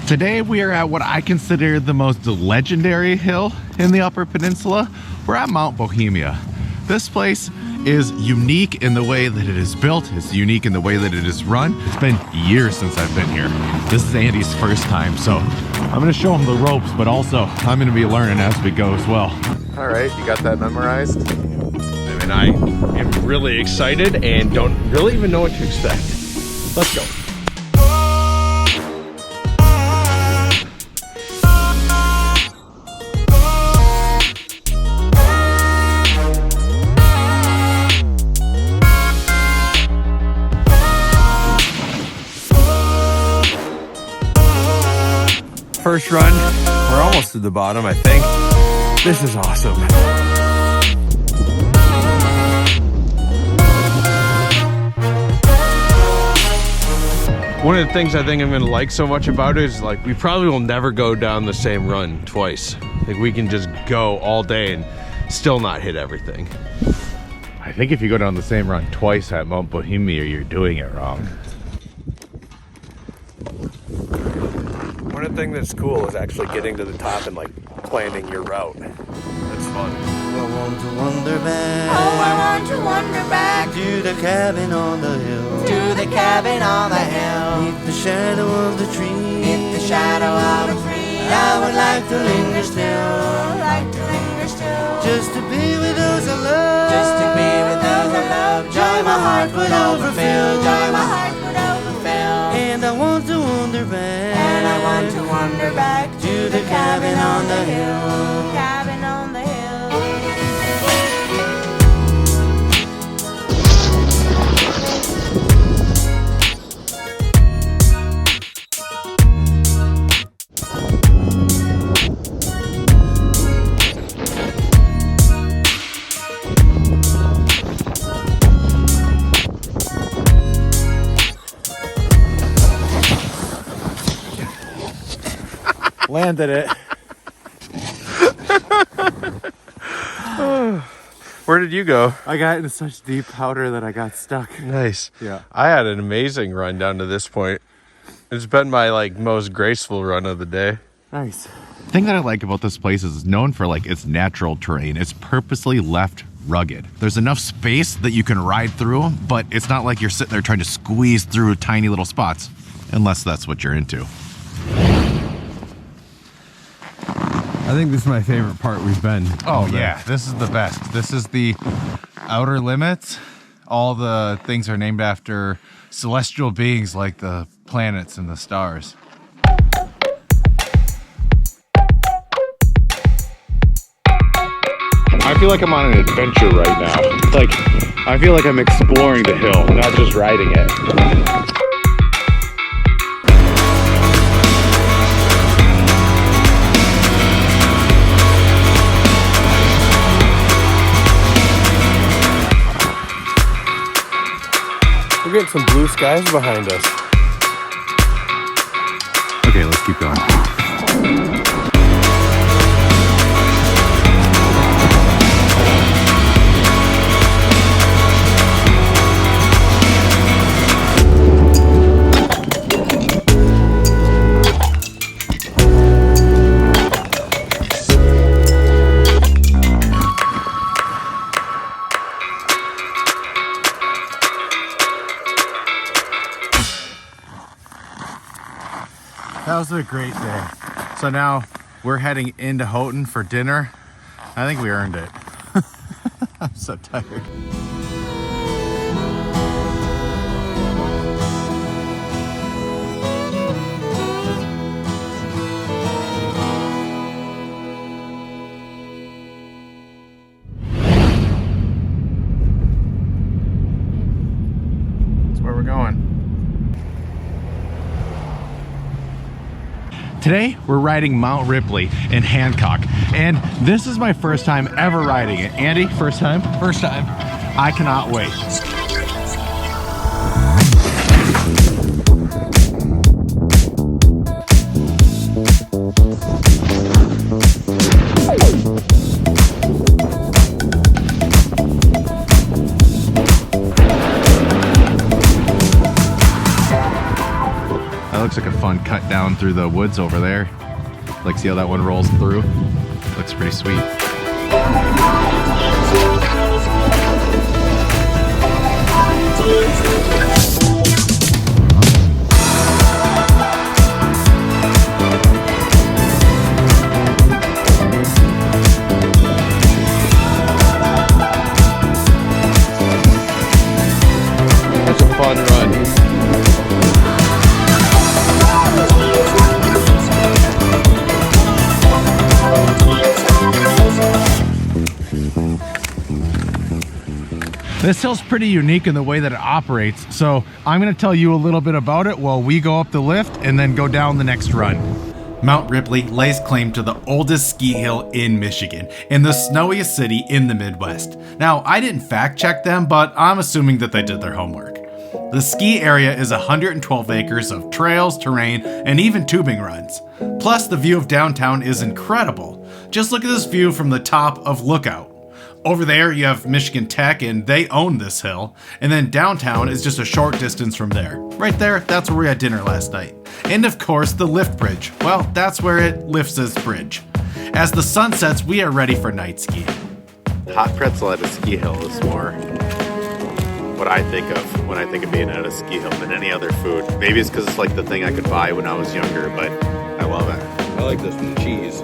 Today we are at what I consider the most legendary hill in the Upper Peninsula. We're at Mount Bohemia. This place is unique in the way that it is built. It's unique in the way that it is run. It's been years since I've been here. This is Andy's first time, so I'm gonna show him the ropes, but also I'm gonna be learning as we go as well. All right, you got that memorized? And I am really excited and don't really even know what to expect. Let's go. First run, we're almost to the bottom, I think. This is awesome. One of the things I think I'm gonna like so much about it is like we probably will never go down the same run twice. Like we can just go all day and still not hit everything. I think if you go down the same run twice at Mount Bohemia, you're doing it wrong. One thing that's cool is actually getting to the top and like planning your route. That's fun. I want to wander back. Oh, I want to wander back to the cabin on the hill. to the cabin on the hill. Beneath the shadow of the tree. Beneath the shadow of a tree. I would like to linger still. Like to linger still. Just to be with those I love. Just to be with those I love. Joy my heart would overfill. Joy my heart would overfill. And I want to wander back. And I want to wander back to the cabin on the hill. Cabin on the hill. Landed it. Where did you go? I got into such deep powder that I got stuck. Nice. Yeah. I had an amazing run down to this point. It's been my like most graceful run of the day. Nice. The thing that I like about this place is it's known for like its natural terrain. It's purposely left rugged. There's enough space that you can ride through, but it's not like you're sitting there trying to squeeze through tiny little spots, unless that's what you're into. I think this is my favorite part we've been. Oh yeah, this is the best. This is the outer limits. All the things are named after celestial beings like the planets and the stars. I feel like I'm on an adventure right now. Like, I feel like I'm exploring the hill, not just riding it. We're getting some blue skies behind us. Okay, let's keep going. That was a great day. So now we're heading into Houghton for dinner. I think we earned it. I'm so tired. That's where we're going. Today, we're riding Mount Ripley in Hancock, and this is my first time ever riding it. Andy, first time? First time. I cannot wait. That looks like a fun cut down. going through the woods over there. Like, see how that one rolls through? Looks pretty sweet. That's a fun run. This hill's pretty unique in the way that it operates, so I'm going to tell you a little bit about it while we go up the lift and then go down the next run. Mount Ripley lays claim to the oldest ski hill in Michigan and the snowiest city in the Midwest. Now, I didn't fact check them, but I'm assuming that they did their homework. The ski area is 112 acres of trails, terrain, and even tubing runs. Plus, the view of downtown is incredible. Just look at this view from the top of Lookout. Over there, you have Michigan Tech, and they own this hill. And then downtown is just a short distance from there. Right there, that's where we had dinner last night. And of course, the lift bridge. Well, that's where it lifts this bridge. As the sun sets, we are ready for night skiing. Hot pretzel at a ski hill is more what I think of when I think of being at a ski hill than any other food. Maybe it's because it's like the thing I could buy when I was younger, but I love it. I like this with cheese.